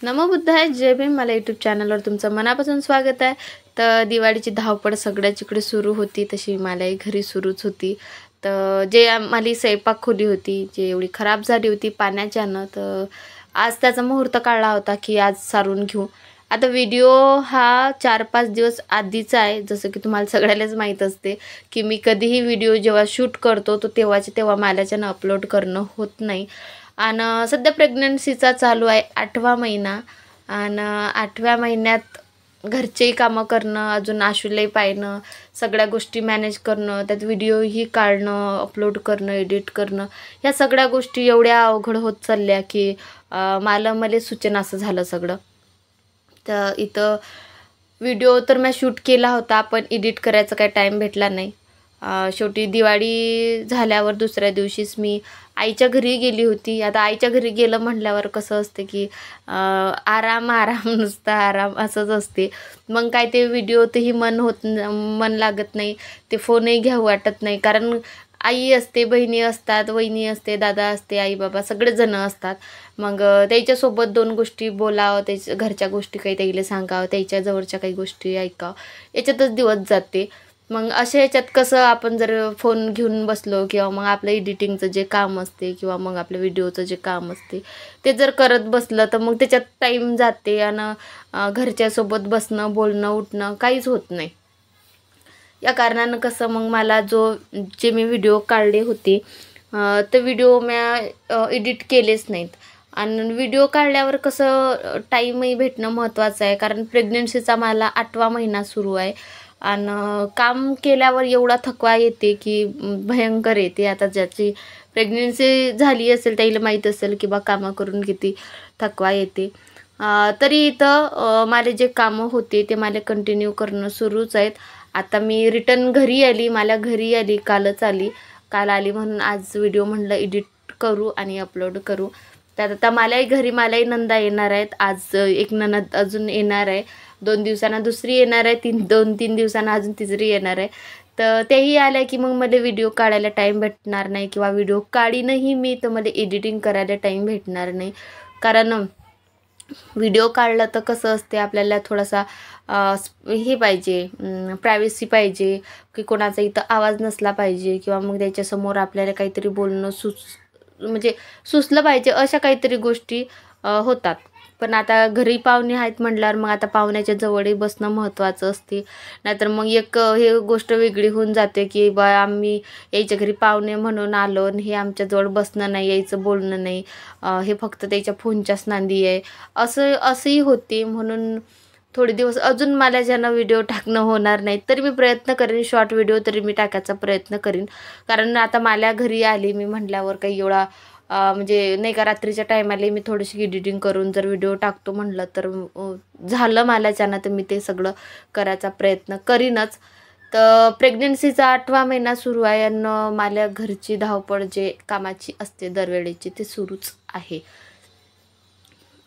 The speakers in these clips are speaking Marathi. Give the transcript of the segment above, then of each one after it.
नमो बुद्धाय, जय भीम. मला यूट्यूब चॅनलवर तुमचं मनापासून स्वागत आहे. तर दिवाळीची धावपळ सगळ्याचीकडे सुरू होती, तशी मलाही घरी सुरूच होती. तर जे आम्हाला स्वयंपाक खोली होती, जे एवढी खराब झाली होती पाण्याच्यानं, तर आज त्याचा मुहूर्त काढला होता की आज सारून घेऊ. आता व्हिडिओ हा 4-5 दिवस आधीचा आहे. जसं की तुम्हाला सगळ्यालाच माहीत असते की मी कधीही व्हिडिओ जेव्हा शूट करतो तो तेव्हाच्या तेव्हा माझ्याच्यानं अपलोड करणं होत नाही. आणि सध्या प्रेग्नन्सीचा चालू आहे 8वा महिना. आणि 8व्या महिन्यात घरचेही कामं करणं, अजून आशूलाही पाहणं, सगळ्या गोष्टी मॅनेज करणं, त्यात व्हिडिओही काढणं, अपलोड करणं, एडिट करणं, ह्या सगळ्या गोष्टी एवढ्या अवघड होत चालल्या की मला सुचेना असं झालं सगळं. तर इथं व्हिडिओ तर मी शूट केला होता, पण एडिट करायचा काही टाईम भेटला नाही. शेवटी दिवाळी झाल्यावर दुसऱ्या दिवशीच मी आईच्या घरी गेली होती. आता आईच्या घरी गेलं म्हटल्यावर कसं असते की आराम आराम नुसता आराम असंच असते. मग काय ते व्हिडिओतही मन लागत नाही, ते फोनही घ्यावं वाटत नाही. कारण आई असते, बहिणी असतात, वहिनी असते, दादा असते, आई बाबा सगळेच जण असतात. मग त्याच्यासोबत 2 गोष्टी बोलावं, त्याच्या घरच्या गोष्टी काही त्याला सांगावं, त्याच्या जवळच्या काही गोष्टी ऐकावं, याच्यातच दिवस जाते. मग अशा ह्याच्यात कसं आपण जर फोन घेऊन बसलो किंवा मग आपलं एडिटिंगचं जे काम असते किंवा मग आपल्या व्हिडिओचं जे काम असते ते जर करत बसलं तर मग त्याच्यात टाईम जाते आणि घरच्यासोबत बसणं, बोलणं, उठणं काहीच होत नाही. या कारणानं कसं मग मला जे मी व्हिडिओ काढले होते ते व्हिडिओ मी एडिट केलेच नाहीत. आणि व्हिडिओ काढल्यावर कसं टाईमही भेटणं महत्त्वाचं आहे, कारण प्रेग्नन्सीचा मला 8वा महिना सुरू आहे. आणि काम केल्यावर एवढा थकवा येते की भयंकर येते. आता ज्याची प्रेग्नन्सी झाली असेल त्याला माहीत असेल की बा कामं करून किती थकवा येते. तरी इथं माझे जे कामं होते ते मला कंटिन्यू करणं सुरूच आहेत. आता मी रिटर्न घरी आली, मला घरी आली, काल आली म्हणून आज व्हिडिओ म्हटलं एडिट करू आणि अपलोड करू. त्यात आता मलाही नंदा येणार आहेत. आज एक नणद अजून येणार आहे, 2 दिवसांना दुसरी येणार आहे, 2-3 दिवसांना अजून तिसरी येणार आहे. तर तेही आल्या की मग मला व्हिडिओ काढायला टाईम भेटणार नाही किंवा व्हिडिओ काढीनही मी तर मला एडिटिंग करायला टाईम भेटणार नाही. कारण व्हिडिओ काढलं तर कसं असते, आपल्याला थोडासा हे पाहिजे, प्रायव्हसी पाहिजे की कोणाचा इथं आवाज नसला पाहिजे किंवा मग त्याच्यासमोर आपल्याला काहीतरी बोलणं म्हणजे सुचलं पाहिजे, अशा काहीतरी गोष्टी होतात. पण आता घरी पाहुणे आहेत म्हटल्यावर मग आता पाहुण्याच्या जवळही बसणं महत्त्वाचं असते. नाहीतर मग हे गोष्ट वेगळी होऊन जाते की बा आम्ही यायच्या घरी पाहुणे म्हणून आलो आणि हे आमच्याजवळ बसणं नाही, यायचं बोलणं नाही, हे फक्त त्याच्या फोनच्याच नांदी आहे, असंही होते. म्हणून थोडे दिवस अजून मला ज्यांना व्हिडिओ टाकणं होणार नाही, तरी मी प्रयत्न करेन, शॉर्ट व्हिडिओ तरी मी टाकायचा प्रयत्न करीन. कारण आता मला घरी आली मी म्हटल्यावर काही एवढा म्हणजे नाही का, रात्रीच्या टायमाला मी थोडीशी एडिटिंग करून जर व्हिडिओ टाकतो म्हटलं तर झालं माझ्याच्यानं, तर मी ते सगळं करायचा प्रयत्न करीनच. तर प्रेग्नन्सीचा 8वा महिना सुरू आहे आणि मला घरची धावपळ जे कामाची असते दरवेळेची ते सुरूच आहे.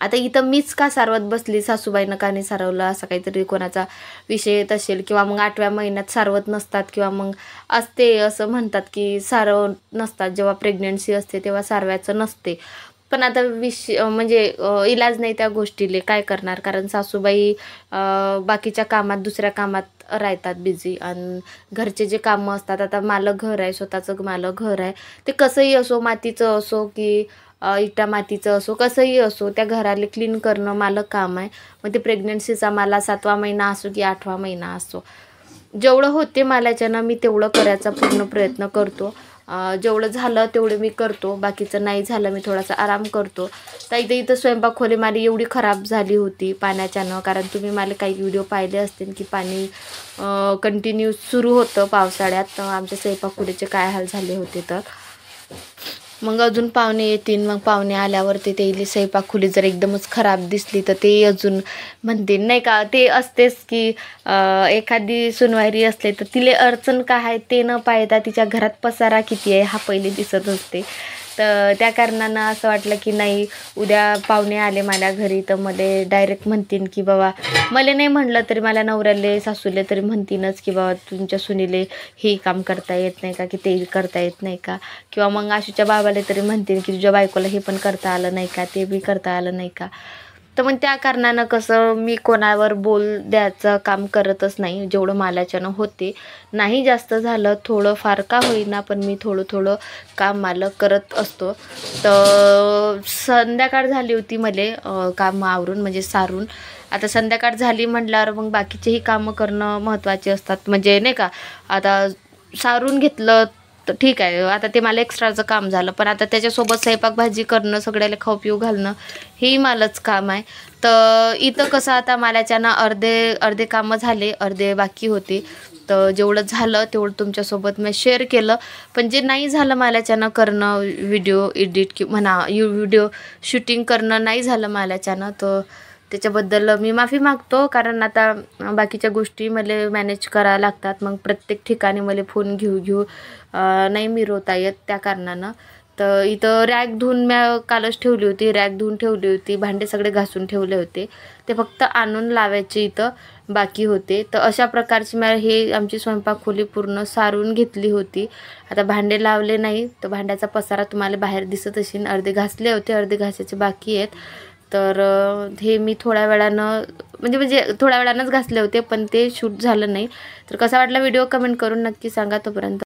आता इथं मीच का सारवत बसली, सासूबाईनं का नाही सारवलं, असा काहीतरी कोणाचा विषय येत असेल. किंवा मग 8व्या महिन्यात सारवत नसतात किंवा मग असते असं म्हणतात की सारवत नसतात, जेव्हा प्रेग्नन्सी असते तेव्हा सारवायचं नसते. पण आता म्हणजे इलाज नाही त्या गोष्टीले, काय करणार. कारण सासूबाई बाकीच्या कामात, दुसऱ्या कामात राहतात बिझी. आणि घरचे जे कामं असतात, आता मालं घर आहे, स्वतःचं मालं घर आहे, ते कसंही असो, मातीचं असो की इटा मातीचं असो, कसंही असो, त्या घराला क्लीन करणं मला काम आहे. मग ते प्रेग्नन्सीचा मला 7वा महिना असो की 8वा महिना असो, जेवढं होते मलाच्यानं मी तेवढं करायचा पूर्ण प्रयत्न करतो. जेवढं झालं तेवढं मी करतो, बाकीचं नाही झालं मी थोडासा आराम करतो. तर इथं स्वयंपाक खोली माझी एवढी खराब झाली होती पाण्याच्यानं. कारण तुम्ही मला काही व्हिडिओ पाहिले असतील की पाणी कंटिन्यू सुरू होतं पावसाळ्यात. आमच्या स्वयंपाक खोलीचे काय हाल झाले होते. तर मग अजून पाहुणे येतील, मग पाहुणे आल्यावरती ते स्वयंपाक खोली जर एकदमच खराब दिसली तर ते अजून म्हणतील नाही का. ते असतेच की एखादी सुनवायरी असले तर तिले अडचण काय आहे ते न पाहता तिच्या घरात पसारा किती आहे हा पहिले दिसत असते. तर त्या कारणानं असं वाटलं की नाही, उद्या पाहुणे आले माझ्या घरी तर मला डायरेक्ट म्हणतील की बाबा, मला नाही म्हणलं तरी मला नवऱ्याले सासूले तरी म्हणतीनच की बाबा तुमच्या सुनीले हे काम करता येत नाही का, की ते करता येत नाही का. किंवा मग आशूच्या बाबाला तरी म्हणतील की तुझ्या बायकोला हे पण करता आलं नाही का, ते बी करता आलं नाही का. तर मग त्या कारणानं कसं मी कोणावर बोल द्यायचं काम करतच नाही. जेवढं मालाच्यानं होते, नाही जास्त झालं थोडं फार का होईना, पण मी थोडं थोडं काम मला करत असतो. तर संध्याकाळ झाली होती मले काम आवरून म्हणजे सारून. आता संध्याकाळ झाली म्हटल्यावर मग बाकीचेही कामं करणं महत्त्वाचे असतात. म्हणजे नाही का, आता सारून घेतलं तर ठीक आहे, आता ते मला एक्स्ट्राचं काम झालं, पण आता त्याच्यासोबत स्वयंपाक भाजी करणं, सगळ्याला खाऊ पिऊ घालणं हेही मलाच काम आहे. तर इथं कसं आता माल्याच्यानं अर्धे कामं झाले, अर्धे बाकी होते. तर जेवढं झालं तेवढं तुमच्यासोबत मी शेअर केलं. पण जे नाही झालं माल्याच्यानं करणं, व्हिडिओ एडिट म्हणा, व्हिडिओ शूटिंग करणं नाही झालं माल्याच्यानं, तर त्याच्याबद्दल मी माफी मागतो. कारण आता बाकीच्या गोष्टी मला मॅनेज कराव्या लागतात. मग प्रत्येक ठिकाणी मला फोन घेऊ नाही मिरवता येत त्या कारणानं. तर इथं रॅक धुवून मी कालच ठेवली होती, रॅक धुवून ठेवली होती, भांडे सगळे घासून ठेवले होते, ते फक्त आणून लावायचे इथं बाकी होते. तर अशा प्रकारची मी हे आमची स्वयंपाकखोली पूर्ण सारून घेतली होती. आता भांडे लावले नाही, तर भांड्याचा पसारा तुम्हाला बाहेर दिसत असेल. अर्धे घासले होते, अर्धे घासायचे बाकी आहेत. तर हे मी थोड्या वेळानं म्हणजे थोड्या वेळानंच घासले होते, पण ते शूट झालं नाही. तर कसा वाटला व्हिडिओ कमेंट करून नक्की सांगा. तोपर्यंत